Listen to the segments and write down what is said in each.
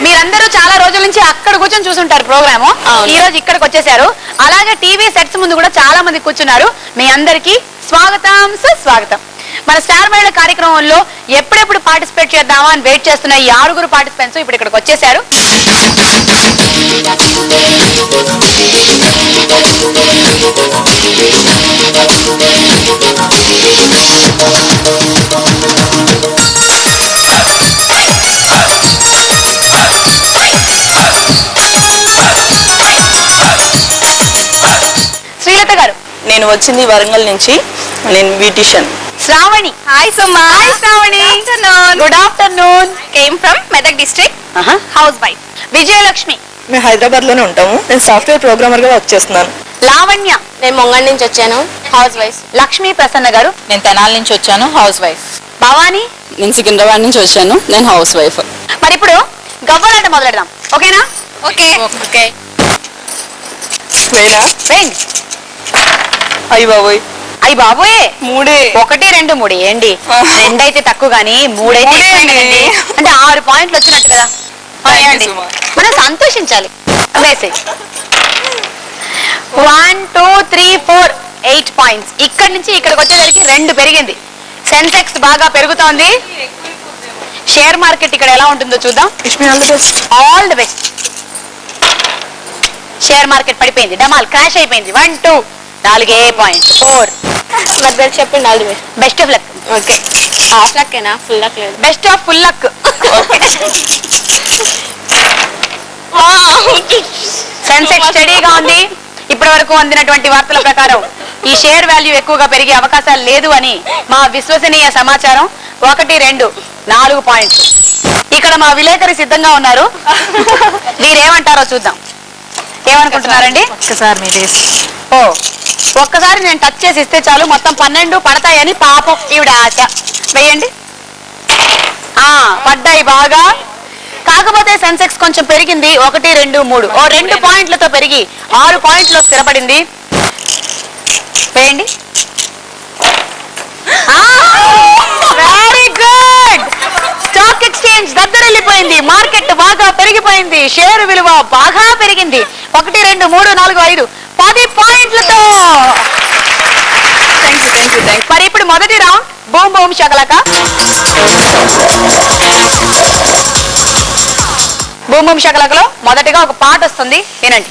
మీరందరూ చాలా రోజుల నుంచి అక్కడ కూర్చొని చూసుంటారు ప్రోగ్రాము. ఈ రోజు ఇక్కడికి వచ్చేసారు. అలాగే టీవీ సెట్స్ ముందు కూడా చాలా మంది కూర్చున్నారు. మీ అందరికీ స్వాగతం సుస్వాగతం. మన స్టార్ మహిళ కార్యక్రమంలో ఎప్పుడెప్పుడు పార్టిసిపేట్ చేద్దామా అని వెయిట్ చేస్తున్న ఈ 6 పార్టిసిపెంట్స్ ఇప్పుడు ఇక్కడికి వచ్చేసారు. శ్రీలత గారు, నేను వచ్చింది వరంగల్ నుంచి. నేను beautician. Sravani, hi Suma. Hi Sravani. Good afternoon. Came from Medak district. Housewife. Vijayalakshmi, మేము హైదరాబాద్ లోనే ఉంటాము. నేను సాఫ్ట్వేర్ ప్రోగ్రామర్ గా వర్క్ చేస్తున్నాను. లావణ్య, నేను మొంగల్ నుంచి వచ్చాను. House wife. లక్ష్మీ ప్రసన్న గారు, నేను తెనాలి నుంచి వచ్చాను. House wife. భవానీ, నేను సికింద్రాబాద్ నుంచి వచ్చాను. నేను హౌస్ వైఫ్. మరి ఇప్పుడు గవ్వలాట మొదలెడదాం. ఓకేనా? Okay okay. వేయనా? వేయండి. అయ్యి బాబోయ్, అయ్యి బాబోయే, 3 1 2 3 ఏంటి? 2 అయితే తక్కువ గానీ 3 అయితే ఎక్కువ కదండి. అంటే 6 పాయింట్లు వచ్చినట్టు కదా. వేయండి. మనం సంతోషించాలి. వేసే 1 2 3 4 8 పాయింట్స్. ఇక్కడి నుంచి ఇక్కడికి వచ్చేసరికి 2 పెరిగింది. సెన్సెక్స్ బాగా పెరుగుతోంది. షేర్ మార్కెట్ ఇక్కడ ఎలా ఉంటుందో చూద్దాం. All the best. Share market పడిపోయింది, డమాల్ క్రాష్ అయిపోయింది. 1 2 4 పాయింట్స్. 4 మరి చెప్పండి. All the best. Best of luck. Okay. Half luck ఏనా? ఫుల్ లక్ లేదు. Best of full luck. Sensex స్టడీగా ఉంది. ఇప్పటి వరకు అందినటువంటి వార్తల ప్రకారం ఈ షేర్ వాల్యూ ఎక్కువగా పెరిగే అవకాశాలు లేదు అని మా విశ్వసనీయ సమాచారం. 1 2 4 పాయింట్స్. ఇక్కడ మా విలేకరి సిద్ధంగా ఉన్నారు. మీరేమంటారో చూద్దాం. ఏమనుకుంటున్నారండి? ఒక్కసారి నేను టచ్ చేసి ఇస్తే చాలు మొత్తం 12 పడతాయని పాపం ఈవిడ ఆశ. వేయండి. పడ్డాయి బాగా. కాకపోతే సెన్సెక్స్ కొంచెం పెరిగింది. 1 2 3 2 పాయింట్లతో పెరిగి 6 పాయింట్లో స్థిరపడింది. వేయండి. Very good. స్టాక్ ఎక్స్చేంజ్ దద్దరిల్లిపోయింది. మార్కెట్ బాగా పెరిగిపోయింది. షేర్ విలువ బాగా పెరిగింది. 1 2 3 4 5 10 పాయింట్లతో. మరి ఇప్పుడు మొదటి రౌండ్ బూమ్ బూమ్ షకలక. బూమ్ బూమ్ షకలకలో మొదటిగా ఒక పాట వస్తుంది, వినండి.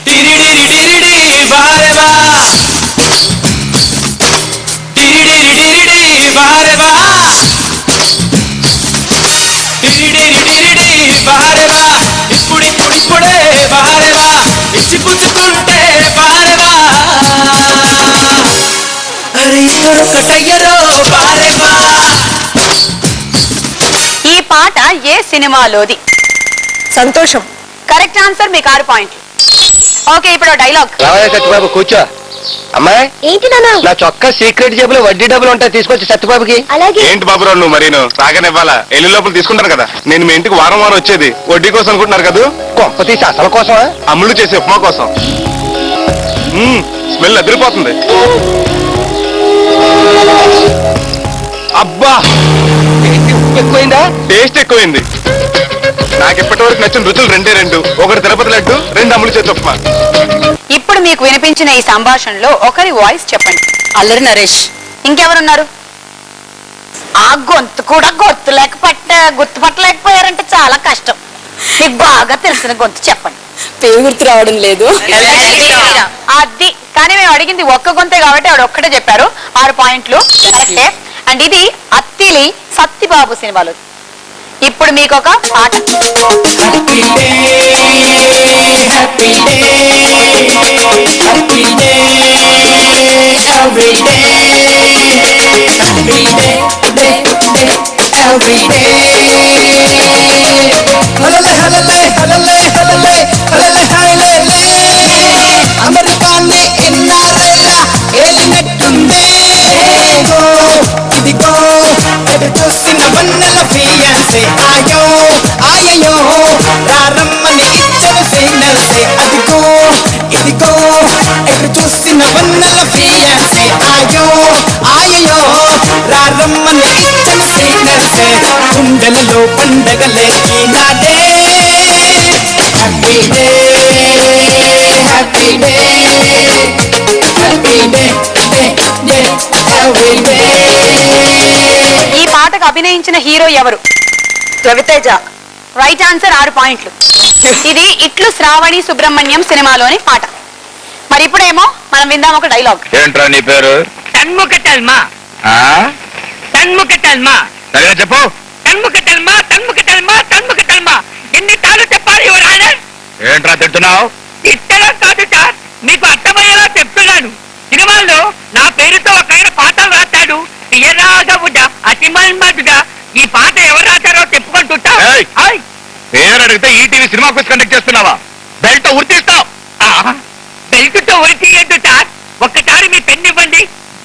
ఈ పాట ఏ సినిమాలోది? సంతోషం. Correct answer. మీకు 6 పాయింట్లు. ఓకే, ఇప్పుడు డైలాగ్. సత్యబాబు కూర్చో. అమ్మాయి, ఏంటి నాన్న? నా చొక్కా సీక్రెట్ జేబులో వడ్డీ డబ్బులు ఉంటాయి, తీసుకొచ్చి సత్యబాబుకి. అలాగే. ఏంటి బాబురావు నువ్వు మరీను రాగానివ్వాలా? ఎల్లు లోపల తీసుకుంటారు కదా. నేను మీ ఇంటికి వారం వారం వచ్చేది వడ్డీ కోసం అనుకుంటున్నారు కదా. కొంప తీసి అసలు కోసమా? అమ్ములు చేసే ఉప్మా కోసం. స్మెల్ అదిరిపోతుంది. అబ్బా, ఎక్కువైందా? టేస్ట్ ఎక్కువైంది. నాకు ఇప్పటి వరకు నచ్చిన రుచులు 2 ఒకటి తిరుపతి లడ్డు, 2 అమ్ములు చేసే ఉప్మా. ఇప్పుడు మీకు వినిపించిన ఈ సంభాషణలో ఒకరి వాయిస్ చెప్పండి. అల్లరి నరేష్. ఇంకెవరున్నారు? ఆ గొంతు కూడా గుర్తుపట్టలేకపోయారంటే చాలా కష్టం. మీకు బాగా తెలిసిన గొంతు చెప్పండి. పేరు గుర్తు రావడం లేదు. అది కానీ మేము అడిగింది ఒక్క గొంతే కాబట్టి ఆవిడ ఒక్కటే చెప్పారు. 6 పాయింట్లు. అండ్ ఇది అత్తిలి సత్తిబాబు సినిమాలో. ఇప్పుడు మీకు ఒక పాట. అమెరికాన్ని ఎన్నారైనా ఏలినట్టుందే. ఇదిగో ఎటు చూసిన వన్నెల ఫియాన్సే. ఆయో ఆయో రారమ్మని ఇద్దరు సిగ్నల్సే. అదిగో ఇదిగో ఎటు చూసిన వన్నెల ఫియాన్సే. ఆయో ఆయో రారమ్మని ఇద్దరు సిగ్నల్సే. గుండెలలో పండగలే ఈనాడే. ఎవరు? రవితేజ. రైట్ ఆన్సర్, 6 పాయింట్లు. ఇది ఇట్లు శ్రావణి సుబ్రహ్మణ్యం సినిమాలోని పాట. మరి ఇప్పుడేమో మనం విందాం ఒక డైలాగ్. ఏంట్రా నీ పేరు? తన్ముఖ తల్మా, ఆ? తన్ముఖ తల్మా, సరిగా చెప్పు. తన్ముఖ తల్మా, తన్ముఖ తల్మా, తన్ముఖ తల్మా. ఎన్ని తాళ్ళు చెప్పాలి యువర్ ఆనర్? ఏంట్రా తింటున్నావు? ఇష్టం కాదు సార్, మీకు అర్థమయ్యేలా చెప్తున్నాను. సినిమాల్లో నా పేరుతో ఒక ఆయన పాటలు రాస్తాడు. తీయరాగవుడా అతిమన్మధుడా. ఈ పాట ఎవరు రాశారో చెప్పుకుంటుంటా. ఏయ్! పేరు అడిగితే ఈటీవీ సినిమా క్విజ్ కండక్ట్ చేస్తున్నావా? బెల్ట్ ఉరితీస్తావు. బెల్టుతో ఉరి తీయద్దు సార్. ఒక్కసారి మీ పెన్ను ఇవ్వండి.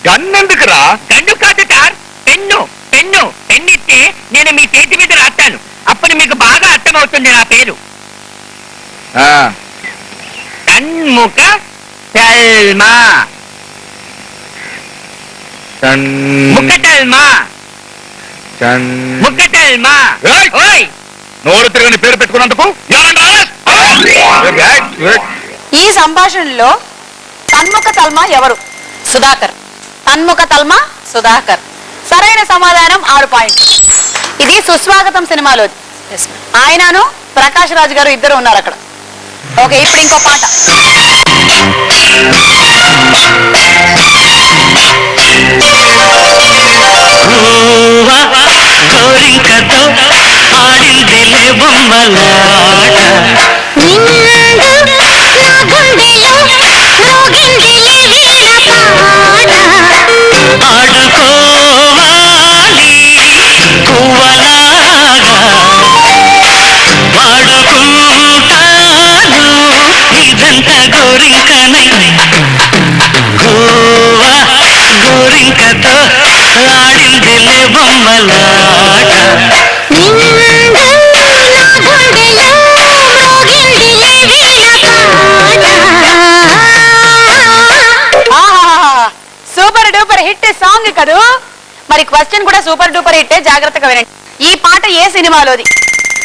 గన్నెందుకురా? గన్ను కాదు సార్, పెన్ను పెన్ను పెన్నిస్తే నేను మీ చేతి మీద రాస్తాను. అప్పుడు మీకు బాగా అర్థమవుతుంది నా పేరు. ఆ, తన్ముఖ తల్మా, ముఖటల్మా, ముఖటల్మా. ఏయ్! ఓయ్ నోరు తిరగని పేరు పెట్టుకున్నందుకు ఈ సంభాషణలో తన్ముఖ తల్మ ఎవరు? సుధాకర్. తన్ముఖ తల్మ సుధాకర్. సరైన సమాధానం, 6 పాయింట్లు. ఇది సుస్వాగతం సినిమాలోది. ఆయనను ప్రకాష్ రాజ్ గారు ఇద్దరు ఉన్నారు అక్కడ. ఓకే, ఇప్పుడు ఇంకో పాట. గోరింకతో ఆడిందిలే బొమ్మలాట. ఆడుకోవాలి కువ్వలాగా, వాడుకుంటాను ఇదంతా గోరింకనై. గోవా గోరింకతో ఆడిందిలే బొమ్మలాట. సూపర్ డూపర్ హిట్ సాంగ్ కదూ. మరి క్వశ్చన్ కూడా సూపర్ డూపర్ హిట్, జాగ్రత్తగా వినండి. ఈ పాట ఏ సినిమాలోది?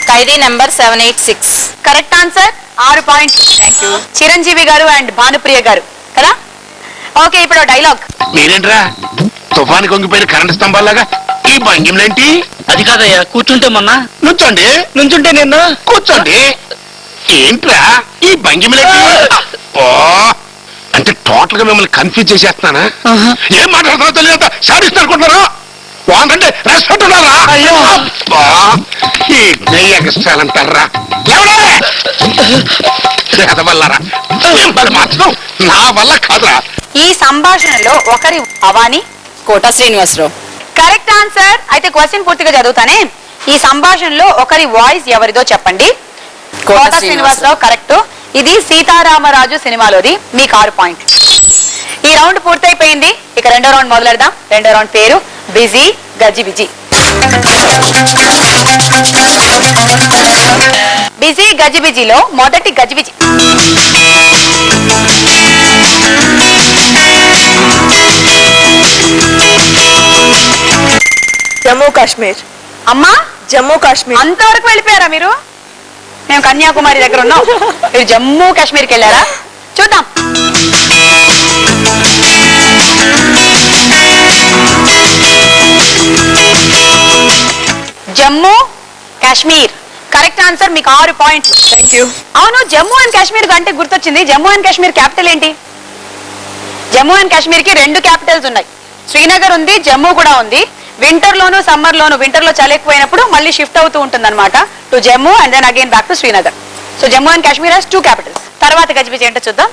Khaidi number 786. Correct answer, 6 points. Chiranjeevi garu and Bhanupriya గారు కదా. ఓకే, ఇప్పుడు డైలాగ్. మీరేంట్రా తుఫాను కొంగిపోయిన కరెంట్ స్తంభాలాగా ఈ భంగిమలేంటి? అది కాదయ్యా, కూర్చుంటే మొన్న నుంచోండి. నుంచుంటే నిన్న కూర్చోండి. ఏంట్రా ఈ భంగిమలేంటి? అబ్బా! అంటే టోటల్ గా మిమ్మల్ని కన్ఫ్యూజ్ చేసేస్తున్నానా? ఏం మాట్లాడుతున్నా తెలియదు. సాధిస్తానుకుంటున్నారా? వాళ్ళంటే రెస్పెక్ట్ ఉన్నారా? అయ్యో! అబ్బా! ఈ ఎగస్ట్రాలంటారా? వల్లరా మాత్రం నా వల్ల కాదురా. ఈ సంభాషణలో ఒకరి అవాని కోట శ్రీనివాసరావు. Correct answer. అయితే క్వశ్చన్ పూర్తిగా చదువుతానే. ఈ సంభాషణలో ఒకరి వాయిస్ ఎవరిదో చెప్పండి. కోట శ్రీనివాసరావు కరెక్ట్. ఇది సీతారామరాజు సినిమాలోది. మీకు 6 పాయింట్. ఈ రౌండ్ పూర్తయిపోయింది. ఇక రెండో రౌండ్ మొదలెడదాం. రెండో రౌండ్ పేరు బిజీ గజిబిజి. బిజీ గజిబిజిలో మొదటి గజిబిజి. జమ్మూ కాశ్మీర్. అమ్మా, జమ్మూ కాశ్మీర్. అంతవరకు వెళ్ళిపోయారా మీరు? మేము కన్యాకుమారి దగ్గర ఉన్నాం, మీరు జమ్మూ కాశ్మీర్కి వెళ్ళారా? చూద్దాం. Jammu Kashmir correct answer. మీకు 6 పాయింట్లు. Thank you. అవును, జమ్మూ అండ్ కాశ్మీర్ అంటే గుర్తొచ్చింది. జమ్మూ అండ్ కాశ్మీర్ క్యాపిటల్ ఏంటి? జమ్మూ అండ్ కాశ్మీర్ కి 2 క్యాపిటల్స్ ఉన్నాయి. శ్రీనగర్ ఉంది, జమ్మూ కూడా ఉంది. వింటర్ లోను సమ్మర్ లోను, వింటర్ లో చలి ఎక్కువైనప్పుడు మళ్ళీ షిఫ్ట్ అవుతూ ఉంటుంది అనమాట to Jammu and then again back to Srinagar. So Jammu and Kashmir has 2 capitals. తర్వాత గజిబిజి ఏంటో చూద్దాం.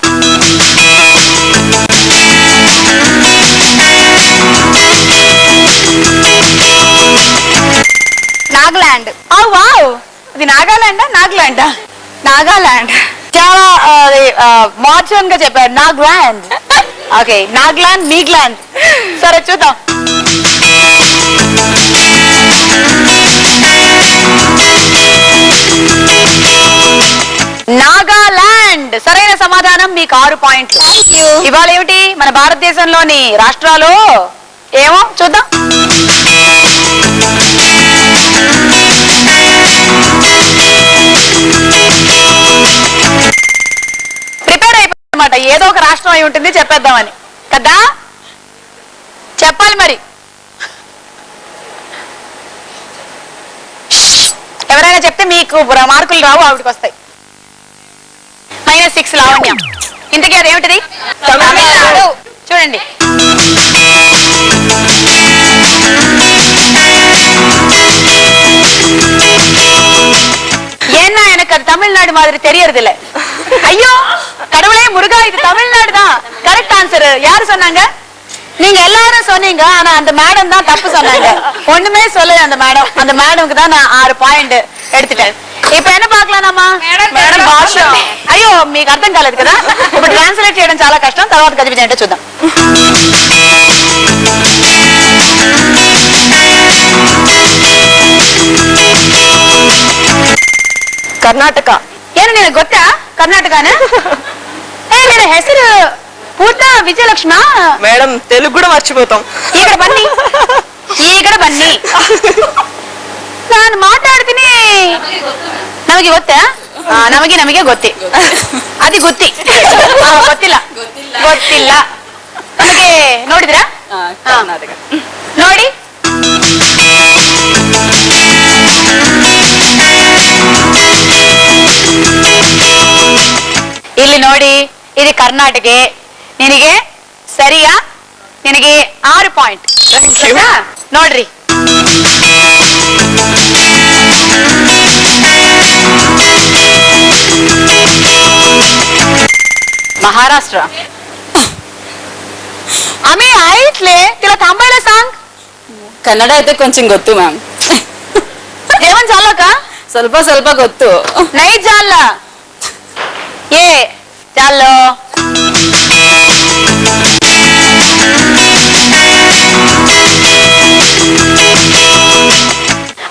నాగాలాండ్. వావ్, ఇది నాగాలాండా నాగాలాండా? నాగాలాండ్. చాలా మోడర్న్ గా చెప్పారు. నాగాలాండ్. ఓకే, నాగాలాండ్ మీగ్లాండ్. సరే చూద్దాం. నాగాలాండ్ సరైన సమాధానం. మీకు 6 పాయింట్లు. ఇవాళ ఏమిటి మన భారతదేశంలోని రాష్ట్రాలు ఏమో చూద్దాం. ప్రిపేర్ అయిపోయిందన్నమాట. ఏదో ఒక రాష్ట్రం అయి ఉంటుంది చెప్పేద్దామని కదా. చెప్పాలి మరి. ఎవరైనా చెప్తే మీకు మార్కులు రావు, ఆవిడకి వస్తాయి. -6 లావణ్య. ఇంతకీ అదేమిటిది? తమిళనాడు. చూడండి. ஏன்னா எனக்கு அது தமிழ்நாடு மாதிரி தெரியறதில்ல. ஐயோ கடவுளே முருகா, இது தமிழ்நாடு தான். Correct answer. யாரு சொன்னாங்க? நீங்க எல்லாரும் சொன்னீங்க, ஆனா அந்த மேடம் தான் தப்பு சொன்னாங்க. ஒண்ணுமே சொல்லல அந்த மேடம். அந்த மேடம்க்கு தான் நான் 6 పాయింట్ எடுத்துட்டேன். இப்ப என்ன పాకలానమ్మా? మేడం భాష. అయ్యో మీకు అర్థం కాలేదు కదా. ఇప్పుడు ట్రాన్స్లేట్ చేయడం చాలా కష్టం. తర్వాత గదిబిజి ఏంటో చూద్దాం. ಕರ್ನಾಟಕ. ಏನು ನಿನಗೆ ಗೊತ್ತಾ ಕರ್ನಾಟಕನ? ನಿನ್ನ ಹೆಸರು ಪೂರ್ತ ವಿಜಯಲಕ್ಷ್ಮ. మేడం తెలుగు కూడా మర్చిపోతాం. ఇక్కడ బన్నీ, ఇక్కడ బన్నీ. ನಾನು ಮಾತಾಡ್ತೀನಿ. ನಮಗೆ ಗೊತ್ತಾ? ನಮಗೆ ಗೊತ್ತಿ. ಅದು ಗೊತ್ತಿ. ಗೊತ್ತಿಲ್ಲ ಗೊತ್ತಿಲ್ಲ ನಮಗೆ. ನೋಡಿದ್ರಾ? ಕರ್ನಾಟಕ. ನೋಡಿ. ಇಲ್ಲಿ ನೋಡಿ, ఇది ಕರ್ನಾಟಕೆ. ನಿನಗೆ ಸರಿಯಾ? ನಿನಗೆ 6 ಪಾಯಿಂಟ್. ನೋಡ್ರಿ. ಮಹಾರಾಷ್ಟ್ರ. ಆಮೇ ಆಯ್ತ್ಲೆ ತಿಲ ತಾಂಬಾಳ ಸಾಂಗ್. ಕನ್ನಡ అయితే కొంచెం ಗೊತ್ತು ಮ್ಯಾಮ್. ಜೀವನ್ ಜಾಲಕ ಸ್ವಲ್ಪ ಸ್ವಲ್ಪ ಗೊತ್ತು. ನೈ ಜಾಲ ಏ ಜಾಲೋ.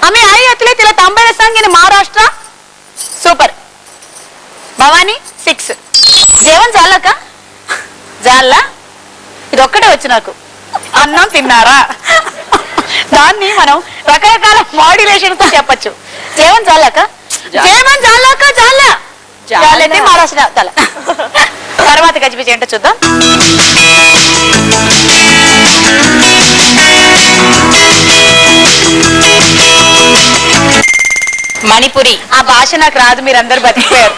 ಆಮೇ ಆಯ್ತ್ಲೆ ತಿಲ ತಾಂಬಾಳ song in Maharashtra. Super. Bhavani 6. జీవన్ జాలక జాలా. ఇది ఒక్కటే వచ్చు నాకు. అన్నం తిన్నారా? దాన్ని మనం రకరకాల మాడ్యులేషన్ తో చెప్పచ్చు. జీవన్ జాలక, జీవన్ జాలక, జాలా జాలైతే మహారాష్ట్ర తల. తర్వాత గజిబిజి ఏంటో చూద్దాం. మణిపురి. ఆ భాష నాకు రాదు, మీరందరూ బతికిపోయారు.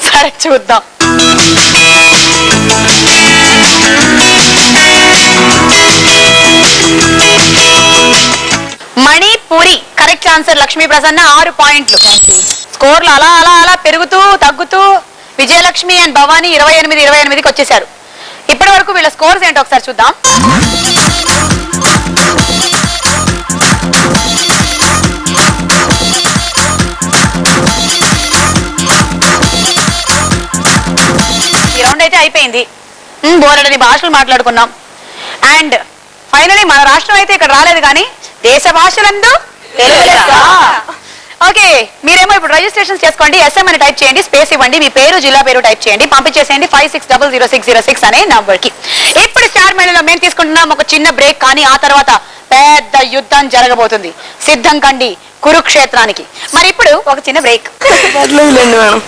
సరే చూద్దాం. Manipuri correct answer. లక్ష్మీ ప్రసన్న 6 పాయింట్లు. స్కోర్లు అలా అలా అలా పెరుగుతూ తగ్గుతూ విజయలక్ష్మి అండ్ భవానీ 28-28కి వచ్చేసారు. ఇప్పటి వరకు వీళ్ళ స్కోర్స్ ఏంటో ఒకసారి చూద్దాం. ఈ రౌండ్ అయితే అయిపోయింది. బోలెడని భాషలు మాట్లాడుకున్నాం. అండ్ ఫైనలీ మన రాష్ట్రం అయితే ఇక్కడ రాలేదు, కానీ దేశ భాషలందు తెలుగు లెస్స. ఓకే, మీరేమో ఇప్పుడు రిజిస్ట్రేషన్ చేసుకోండి. ఎస్ఎం అని టైప్ చేయండి, స్పేస్ ఇవ్వండి, మీ పేరు జిల్లా పేరు టైప్ చేయండి, పంపించేసేయండి 56000606 అనే నంబర్ కి. ఇప్పుడు స్టార్ మేళలో మేము తీసుకుంటున్నాం ఒక చిన్న బ్రేక్, కానీ ఆ తర్వాత పెద్ద యుద్ధం జరగబోతుంది. సిద్ధం కండి కురుక్షేత్రానికి. మరి ఇప్పుడు ఒక చిన్న బ్రేక్. పర్లేదులేండి మేడం.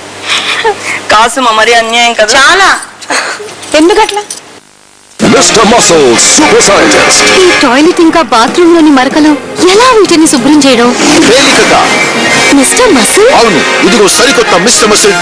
కాసు మరి అన్యాయం కదా. చాలా. ఎందుకట్లా? Mr. Muscle, super scientist. ఈ టాయిలెట్ ఇంకా బాత్రూమ్ లోని మరకలు ఎలా వీటిని శుభ్రం చేయడం? తేలికగా. Mister muscle. అవును, ఇదిగో సరికొత్త మిస్టర్ మసిల్